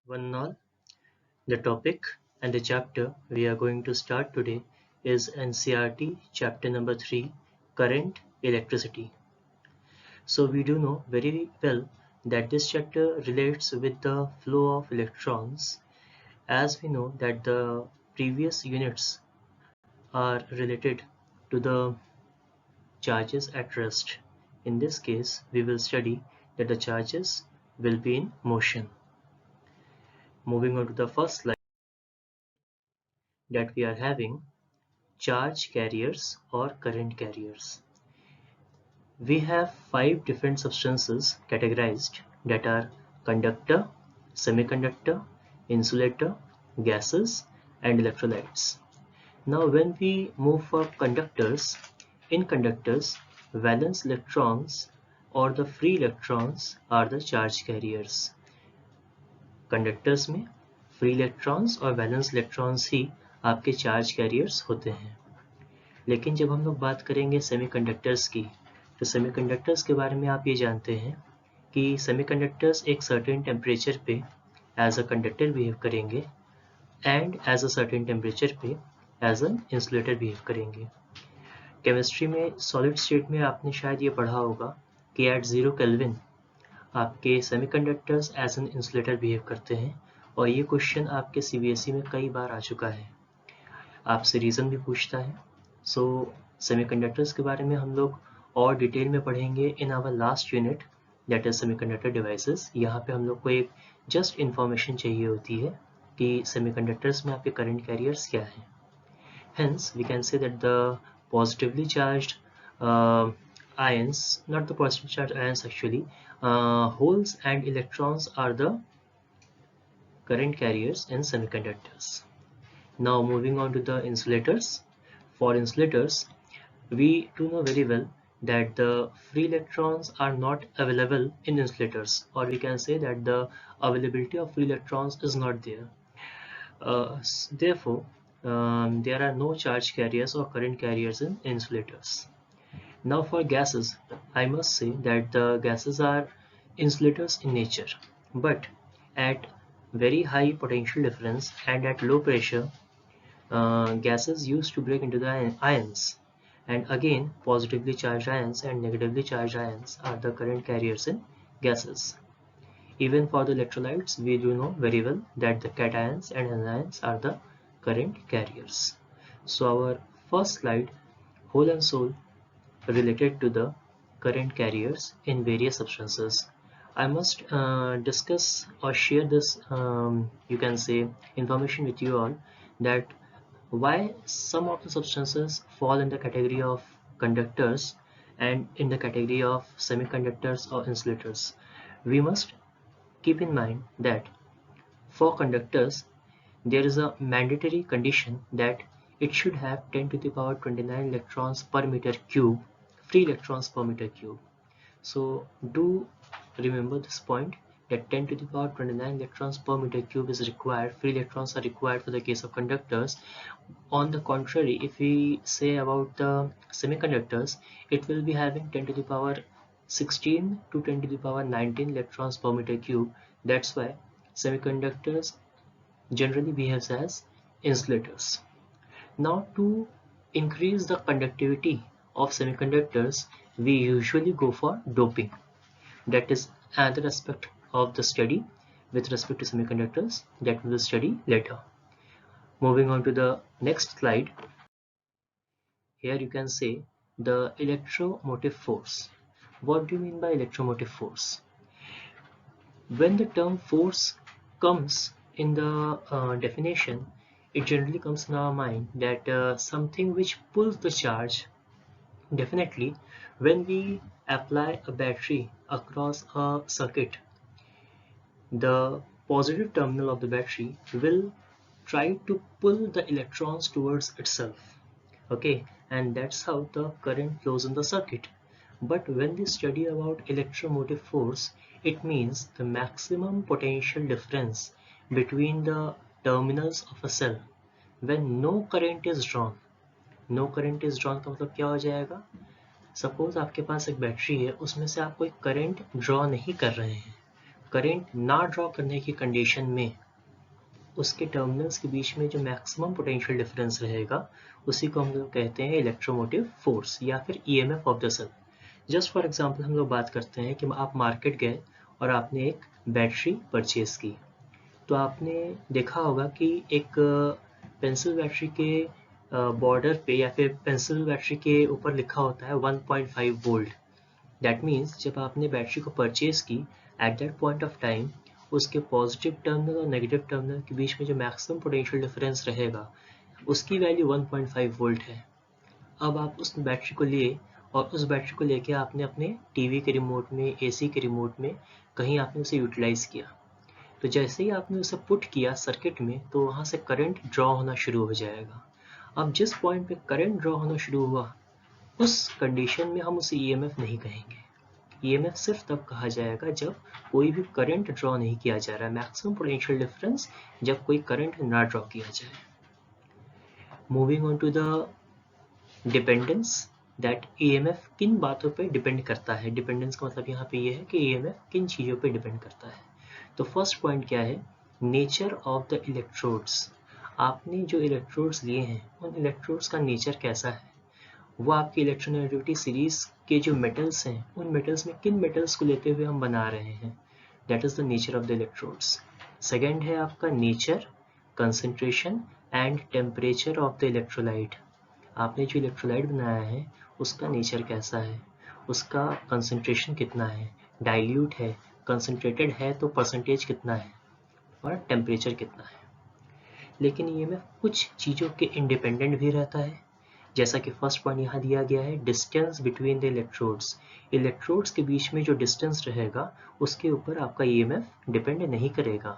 One and all, the topic and the chapter we are going to start today is NCERT chapter number 3, Current Electricity. So we do know very well that this chapter relates with the flow of electrons, as we know that the previous units are related to the charges at rest. In this case, we will study that the charges will be in motion. Moving on to the first slide, that we are having charge carriers or current carriers. We have 5 different substances categorized, that are conductor, semiconductor, insulator, gases, and electrolytes. Now when we move for conductors, in conductors, valence electrons or the free electrons are the charge carriers. Conductors में free electrons और valence electrons ही आपके charge carriers होते हैं। लेकिन जब हम लोग बात करेंगे सेमीकंडक्टर्स की, तो सेमीकंडक्टर्स के बारे में आप ये जानते हैं कि सेमीकंडक्टर्स एक सर्टेन टेम्परेचर पे एज अ कंडक्टर बिहेव करेंगे and as a certain temperature पे एज अ इंसुलेटर बिहेव करेंगे। केमिस्ट्री में सॉलिड स्टेट में आपने शायद ये पढ़ा होगा कि एट 0 केल्विन आपके semiconductors as an insulator behave करते हैं, और ये क्वेश्चन आपके सीबीएसई में कई बार आ चुका है, आपसे रीज़न भी पूछता है। सो सेमीकंडक्टर्स के बारे में हम लोग और डिटेल में पढ़ेंगे in our last unit, that is semiconductor devices. यहाँ पे हम लोग को एक जस्ट इंफॉर्मेशन चाहिए होती है कि सेमीकंडक्टर्स में आपके करंट कैरियर्स क्या हैं। Hence, we can say that the positively charged ions, not the positively charged ions actually, holes and electrons are the current carriers in semiconductors. Now moving on to the insulators. For insulators, we do know very well that the free electrons are not available in insulators, or we can say that the availability of free electrons is not there. Therefore, there are no charge carriers or current carriers in insulators. Now for gases, I must say that the gases are insulators in nature, but at very high potential difference and at low pressure, gases used to break into the ions, and again positively charged ions and negatively charged ions are the current carriers in gases. Even for the electrolytes, we do know very well that the cations and anions are the current carriers. So our first slide, whole and soul, related to the current carriers in various substances. I must discuss or share this, you can say, information with you all, that why some of the substances fall in the category of conductors and in the category of semiconductors or insulators. We must keep in mind that for conductors, there is a mandatory condition that it should have 10 to the power 29 electrons per meter cube, free electrons per meter cube. So do remember this point, that 10 to the power 29 electrons per meter cube is required, free electrons are required for the case of conductors. On the contrary, if we say about the semiconductors, it will be having 10 to the power 16 to 10 to the power 19 electrons per meter cube. That's why semiconductors generally behaves as insulators. Now to increase the conductivity of semiconductors, we usually go for doping. That is another aspect of the study with respect to semiconductors that we will study later. Moving on to the next slide. Here you can say the electromotive force. What do you mean by electromotive force? When the term force comes in the definition, it generally comes in our mind that something which pulls the charge. Definitely, when we apply a battery across a circuit, the positive terminal of the battery will try to pull the electrons towards itself. Okay, and that's how the current flows in the circuit. But when we study about electromotive force, it means the maximum potential difference between the terminals of a cell when no current is drawn. No current is drawn का मतलब क्या हो जाएगा? Suppose आपके पास एक battery है, उसमें से आप कोई करंट ड्रॉ नहीं कर रहे हैं, करंट ना ड्रॉ करने की कंडीशन में उसके टर्मिनल्स के बीच में जो मैक्सिमम पोटेंशियल डिफरेंस रहेगा उसी को हम लोग कहते हैं इलेक्ट्रोमोटिव फोर्स या फिर EMF of the cell. Just for example हम लोग बात करते हैं कि आप मार्केट गए और आपने एक बैटरी परचेज की, तो आपने देखा होगा कि एक पेंसिल बैटरी के बॉर्डर पे या फिर पेंसिल बैटरी के ऊपर लिखा होता है 1.5 वोल्ट। दैट मीन्स जब आपने बैटरी को परचेज की at that point of time उसके पॉजिटिव टर्मिनल और नेगेटिव टर्मिनल के बीच में जो मैक्सिमम पोटेंशियल डिफरेंस रहेगा उसकी वैल्यू 1.5 वोल्ट है। अब आप उस बैटरी को लिए और उस बैटरी को लेके आपने अपने टीवी के रिमोट में, एसी के रिमोट में कहीं आपने उसे यूटिलाइज किया। तो जैसे ही आपने उसे पुट किया सर्किट में तो वहाँ से करंट ड्रॉ होना शुरू हो जाएगा। अब जिस पॉइंट पे करंट ड्रॉ होना शुरू हुआ उस कंडीशन में हम उसे ईएमएफ नहीं कहेंगे। ईएमएफ सिर्फ तब कहा जाएगा जब कोई भी करंट ड्रॉ नहीं किया जा रहा है, मैक्सिमम पोटेंशियल डिफरेंस जब कोई करंट ना ड्रॉ किया जाए। Moving on to the dependence, that EMF किन बातों पे डिपेंड करता है। डिपेंडेंस का मतलब यहाँ पे ये है कि ईएमएफ किन चीज़ों पे डिपेंड करता है। तो फर्स्ट पॉइंट क्या है, नेचर ऑफ द इलेक्ट्रोड्स। आपने जो इलेक्ट्रोड्स लिए हैं उन इलेक्ट्रोड्स का नेचर कैसा है, वो आपकी इलेक्ट्रोनेगेटिविटी सीरीज के जो मेटल्स हैं उन मेटल्स में किन मेटल्स को लेते हुए हम बना रहे हैं, that is the nature of the electrodes. Second है आपका nature, concentration and temperature of the electrolyte. आपने जो इलेक्ट्रोलाइट बनाया है उसका नेचर कैसा है, उसका कंसंट्रेशन कितना है, डाइल्यूट है, कंसंट्रेटेड है तो परसेंटेज कितना है और टेम्परेचर कितना है। लेकिन ये में कुछ चीज़ों के इंडिपेंडेंट भी रहता है, जैसा कि फर्स्ट पॉइंट यहाँ दिया गया है, distance between the electrodes. Electrodes के बीच में जो डिस्टेंस रहेगा उसके ऊपर आपका ईएमएफ डिपेंड नहीं करेगा।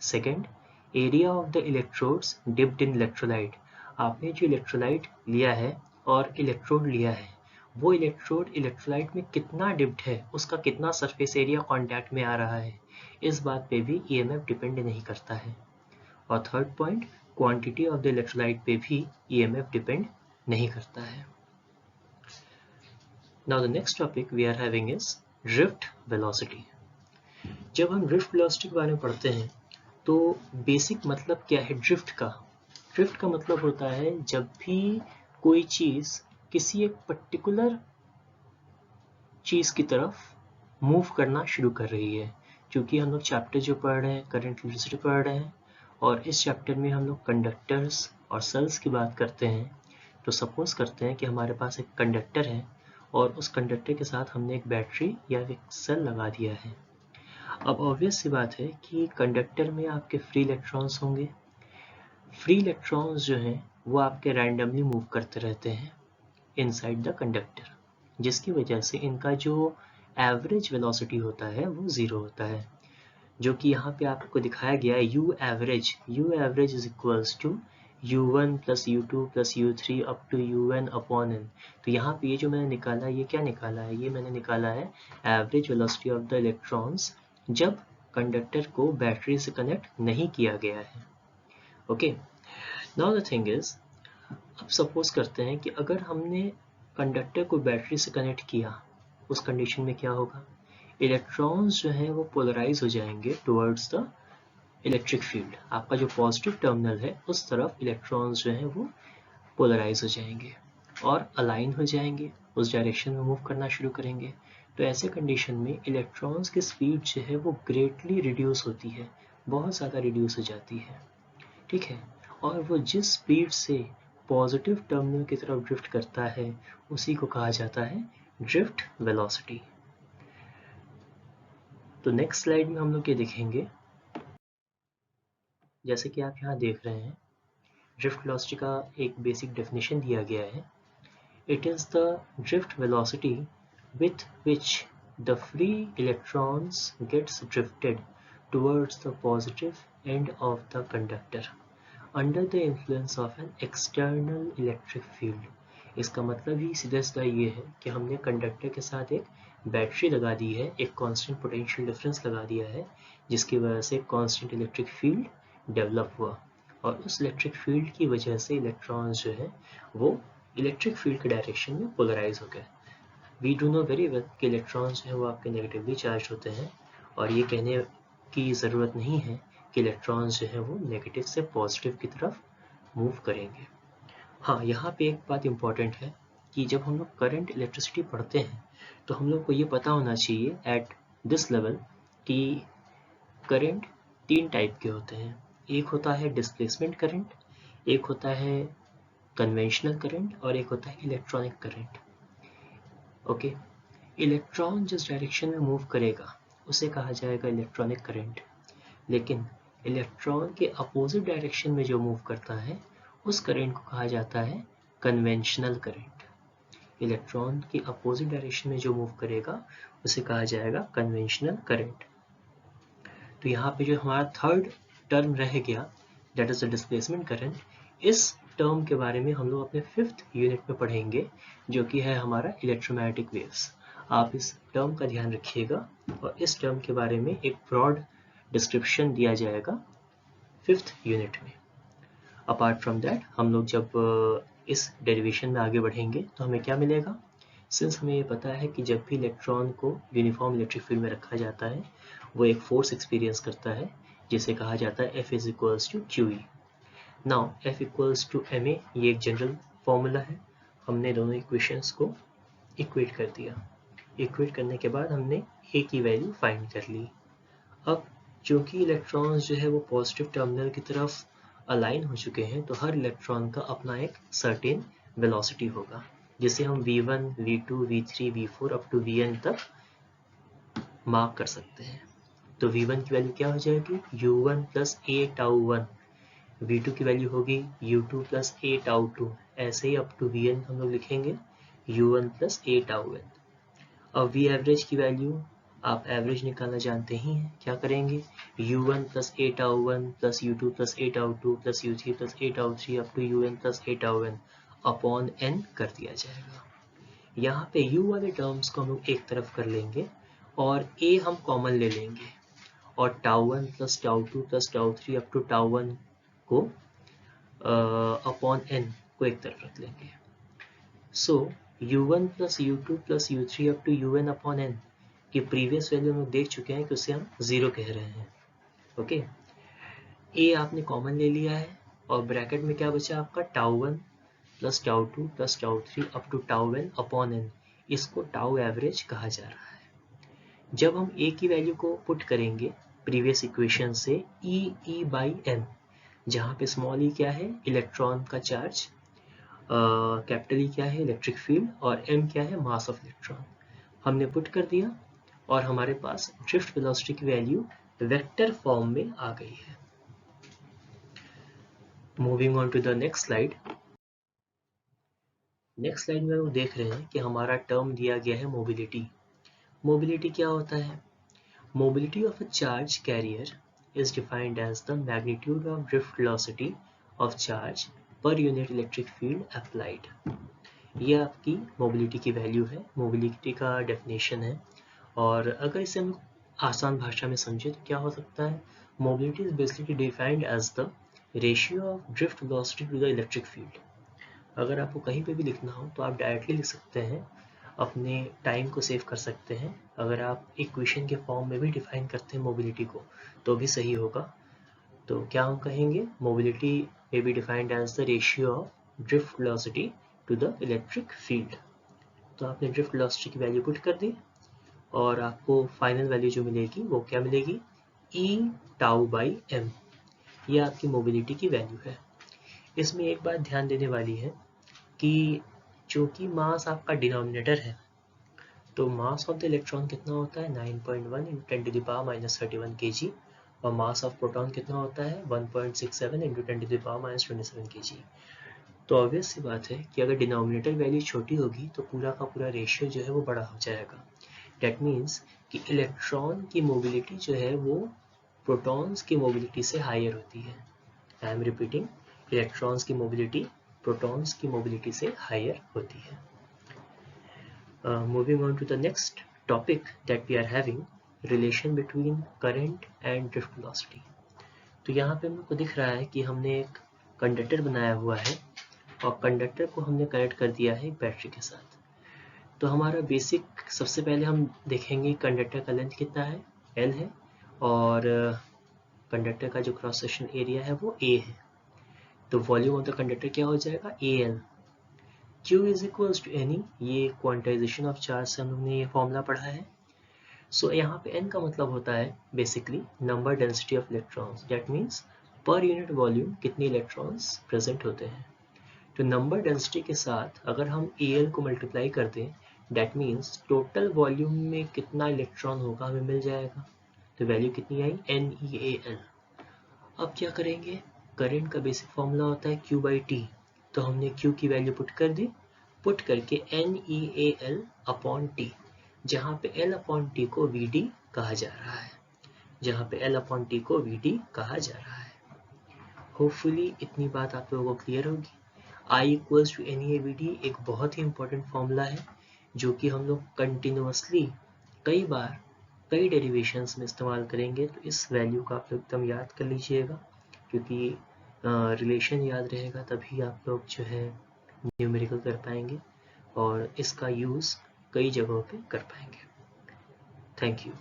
Second, area of the electrodes dipped in electrolyte. आपने जो इलेक्ट्रोलाइट लिया है और इलेक्ट्रोड लिया है वो इलेक्ट्रोड इलेक्ट्रोलाइट में कितना डिप्ड है, उसका कितना सरफेस एरिया कॉन्टैक्ट में आ रहा है, इस बात पे भी ईएमएफ डिपेंड नहीं करता है। और third point, quantity of the electrolyte पे भी ईएमएफ डिपेंड नहीं करता है। Now the next topic we are having is drift velocity. जब हम ड्रिफ्ट वेलोसिटी के बारे में पढ़ते हैं तो बेसिक मतलब क्या है ड्रिफ्ट का। ड्रिफ्ट का मतलब होता है जब भी कोई चीज़ किसी एक पर्टिकुलर चीज़ की तरफ मूव करना शुरू कर रही है। क्योंकि हम लोग चैप्टर जो पढ़ रहे हैं करंट इलेक्ट्रिसिटी पढ़ रहे हैं और इस चैप्टर में हम लोग कंडक्टर्स और सेल्स की बात करते हैं। तो सपोज करते हैं कि हमारे पास एक कंडक्टर है और उस कंडक्टर के साथ हमने एक बैटरी या एक सेल लगा दिया है। अब ऑब्वियस सी बात है कि कंडक्टर में आपके फ्री इलेक्ट्रॉन्स होंगे। फ्री इलेक्ट्रॉन्स जो हैं वो आपके रैंडमली मूव करते रहते हैं इनसाइड द कंडक्टर, जिसकी वजह से इनका जो एवरेज वेलोसिटी होता है वो ज़ीरो होता है, जो कि यहाँ पे आपको दिखाया गया है u average is equals to u1 plus u2 plus u3 up to un upon n। तो यहाँ पे ये जो मैंने निकाला ये क्या निकाला है, ये मैंने निकाला है average velocity of the electrons जब कंडक्टर को बैटरी से कनेक्ट नहीं किया गया है। Okay, now the thing is, अब सपोज करते हैं कि अगर हमने कंडक्टर को बैटरी से कनेक्ट किया उस कंडीशन में क्या होगा, इलेक्ट्रॉन्स जो हैं वो पोलराइज हो जाएंगे टुवर्ड्स द इलेक्ट्रिक फील्ड। आपका जो पॉजिटिव टर्मिनल है उस तरफ इलेक्ट्रॉन्स जो हैं वो पोलराइज हो जाएंगे और अलाइन हो जाएंगे, उस डायरेक्शन में मूव करना शुरू करेंगे। तो ऐसे कंडीशन में इलेक्ट्रॉन्स की स्पीड जो है वो ग्रेटली रिड्यूस होती है, बहुत ज़्यादा रिड्यूस हो जाती है, ठीक है। और वो जिस स्पीड से पॉजिटिव टर्मिनल की तरफ ड्रिफ्ट करता है उसी को कहा जाता है ड्रिफ्ट वेलोसिटी। तो नेक्स्ट स्लाइड में हम लोग ये देखेंगे, जैसे कि आप यहाँ देख रहे हैं ड्रिफ्ट वेलोसिटी का एक बेसिक डेफिनेशन दिया गया है। It is the drift velocity with which the free electrons gets drifted towards the positive end of the conductor under the influence of an external electric field। इसका मतलब ही सीधा सीधा ये है कि हमने कंडक्टर के साथ एक बैटरी लगा दी है, एक कांस्टेंट पोटेंशियल डिफरेंस लगा दिया है, जिसकी वजह से कांस्टेंट इलेक्ट्रिक फील्ड डेवलप हुआ और उस इलेक्ट्रिक फील्ड की वजह से इलेक्ट्रॉन्स जो है वो इलेक्ट्रिक फील्ड के डायरेक्शन में पोलराइज हो गए। We do know very well कि इलेक्ट्रॉन्स जो है वो आपके नेगेटिवली चार्ज होते हैं और ये कहने की ज़रूरत नहीं है कि इलेक्ट्रॉन्स जो है वो नेगेटिव से पॉजिटिव की तरफ मूव करेंगे। हाँ, यहाँ पे एक बात इम्पॉर्टेंट है कि जब हम लोग करंट इलेक्ट्रिसिटी पढ़ते हैं तो हम लोग को ये पता होना चाहिए एट दिस लेवल कि करंट 3 टाइप के होते हैं। एक होता है डिस्प्लेसमेंट करंट, एक होता है कन्वेंशनल करंट और एक होता है इलेक्ट्रॉनिक करंट। ओके, इलेक्ट्रॉन जिस डायरेक्शन में मूव करेगा उसे कहा जाएगा इलेक्ट्रॉनिक करंट, लेकिन इलेक्ट्रॉन के अपोजिट डायरेक्शन में जो मूव करता है उस करंट को कहा जाता है कन्वेंशनल करंट। इलेक्ट्रॉन के अपोजिट डायरेक्शन में जो मूव करेगा उसे कहा जाएगा कन्वेंशनल करंट। तो यहाँ पे जो हमारा थर्ड टर्म रह गया that is the displacement current, इस टर्म के बारे में हम लोग अपने 5th यूनिट में पढ़ेंगे जो कि है हमारा इलेक्ट्रोमैग्नेटिक वेव्स। आप इस टर्म का ध्यान रखिएगा और इस टर्म के बारे में एक ब्रॉड डिस्क्रिप्शन दिया जाएगा 5th यूनिट में। अपार्ट फ्रॉम दैट हम लोग जब इस डेरिवेशन में आगे बढ़ेंगे तो हमें क्या मिलेगा, सिंस हमें ये पता है कि जब भी इलेक्ट्रॉन को यूनिफॉर्म इलेक्ट्रिक फील्ड में रखा जाता है वो एक फोर्स एक्सपीरियंस करता है जिसे कहा जाता है F is equals to QE। Now F equals to MA ये एक जनरल फॉर्मूला है। हमने दोनों इक्वेशंस को इक्वेट कर दिया। इक्वेट करने के बाद हमने A की वैल्यू फाइंड कर ली। अब चूंकि इलेक्ट्रॉन्स जो है वो पॉजिटिव टर्मिनल की तरफ अलाइन हो चुके हैं तो हर इलेक्ट्रॉन का अपना एक सर्टेन वेलोसिटी होगा जिसे हम V1, V2, V3, V4 up to Vn तक मार्क कर सकते हैं। तो V1 की वैल्यू क्या हो जाएगी, U1 plus A tau 1, V2 की वैल्यू होगी U2 प्लस A टाउ 2, ऐसे ही अप टू Vn हम लोग लिखेंगे U1 plus A tau n। अब V एवरेज की वैल्यू आप एवरेज निकालना जानते ही हैं, क्या करेंगे U1 plus A tau 1 plus U2 plus A tau 2 plus U3 plus A tau 3 up to UN plus A tau n upon n कर दिया जाएगा। यहाँ पे U वाले टर्म्स को हम लोग एक तरफ कर लेंगे और A हम कॉमन ले लेंगे और tau 1 plus tau 2 plus tau 3 up to tau 1 को अपॉन n को एक तरफ रख लेंगे। So U1 plus U2 plus U3 up to UN upon n की प्रीवियस वैल्यू हम लोग देख चुके हैं कि उसे हम 0 कह रहे हैं। ओके, A आपने कॉमन ले लिया है और ब्रैकेट में क्या बचा आपका tau 1 plus tau 2 plus tau 3 up to tau n upon n, इसको टाउ एवरेज कहा जा रहा है। जब हम A की वैल्यू को पुट करेंगे प्रीवियस इक्वेशन से E बाई m, जहाँ पे स्मॉल e क्या है इलेक्ट्रॉन का चार्ज, कैपिटल E क्या है इलेक्ट्रिक फील्ड और m क्या है मास ऑफ इलेक्ट्रॉन, हमने पुट कर दिया और हमारे पास ड्रिफ्ट वेलोसिटी की वैल्यू वेक्टर फॉर्म में आ गई है। Moving on to the next slide. Next slide में हम देख रहे हैं कि हमारा टर्म दिया गया है मोबिलिटी। मोबिलिटी क्या होता है, mobility of a charge carrier is defined as the magnitude of drift velocity of charge per unit electric field applied। ये आपकी mobility की वैल्यू है, mobility का definition है। और अगर इसे हम आसान भाषा में समझे तो क्या हो सकता है, mobility is basically defined as the ratio of drift velocity to the electric field। अगर आपको कहीं पे भी लिखना हो तो आप डायरेक्टली लिख सकते हैं, अपने टाइम को सेव कर सकते हैं। अगर आप इक्वेशन के फॉर्म में भी डिफाइन करते हैं मोबिलिटी को तो भी सही होगा। तो क्या हम कहेंगे, mobility may be defined as the ratio of drift velocity to the electric field. तो आपने ड्रिफ्ट वेलोसिटी की वैल्यू पुट कर दी और आपको फाइनल वैल्यू जो मिलेगी वो क्या मिलेगी, ई टाउ बाई एम। ये आपकी मोबिलिटी की वैल्यू है। इसमें एक बात ध्यान देने वाली है कि चूंकि मास आपका डिनोमिनेटर है तो मास ऑफ द इलेक्ट्रॉन कितना होता है 9.1 × 10⁻³ kg और मास ऑफ प्रोटॉन कितना होता है 1.67 × 10⁻27 kg। तो ऑब्वियस सी बात है कि अगर डिनोमिनेटर वैल्यू छोटी होगी तो पूरा का पूरा रेशियो जो है वो बड़ा हो जाएगा। डेट मीन्स कि इलेक्ट्रॉन की मोबिलिटी जो है वो प्रोटॉन्स की मोबिलिटी से हायर होती है। आई एम रिपीटिंग, इलेक्ट्रॉन्स की मोबिलिटी प्रोटॉन्स की मोबिलिटी से हायर होती है। Moving on to the next topic that we are having, relation between current and drift velocity। तो यहाँ पे हमको दिख रहा है कि हमने एक कंडक्टर बनाया हुआ है और कंडक्टर को हमने कनेक्ट कर दिया है बैटरी के साथ। तो हमारा बेसिक सबसे पहले हम देखेंगे कंडक्टर का लेंथ कितना है, L है और कंडक्टर का जो क्रॉस सेक्शन एरिया है वो A है, तो वॉल्यूम ऑफ द कंडक्टर क्या हो जाएगा AL। Q is equals to NE, ये क्वांटाइजेशन ऑफ चार्ज से हम लोग ने ये फॉर्मूला पढ़ा है। सो यहाँ पे N का मतलब होता है basically number density of electrons, that means per unit volume कितने इलेक्ट्रॉन्स प्रेजेंट होते हैं। तो नंबर डेंसिटी के साथ अगर हम AL को मल्टीप्लाई कर दें, दैट मीन्स टोटल वॉल्यूम में कितना इलेक्ट्रॉन होगा हमें मिल जाएगा। तो वैल्यू कितनी आई NeAl। अब क्या करेंगे, करंट का बेसिक फॉर्मूला होता है Q/T, तो हमने Q की वैल्यू पुट कर दी, पुट करके NeAl अपॉन T, जहाँ पे L अपॉन T को Vd कहा जा रहा है, जहाँ पे L अपॉन T को Vd कहा जा रहा है। होपफुली इतनी बात आप लोगों को क्लियर होगी। I इक्वल्स टू NeAVD एक बहुत ही इंपॉर्टेंट फॉर्मूला है जो कि हम लोग कंटिन्यूसली कई बार कई डेरिवेशंस में इस्तेमाल करेंगे, तो इस वैल्यू का आप लोग एकदम याद कर लीजिएगा, क्योंकि रिलेशन याद रहेगा तभी आप लोग जो है न्यूमेरिकल कर पाएंगे और इसका यूज़ कई जगहों पे कर पाएंगे। Thank you.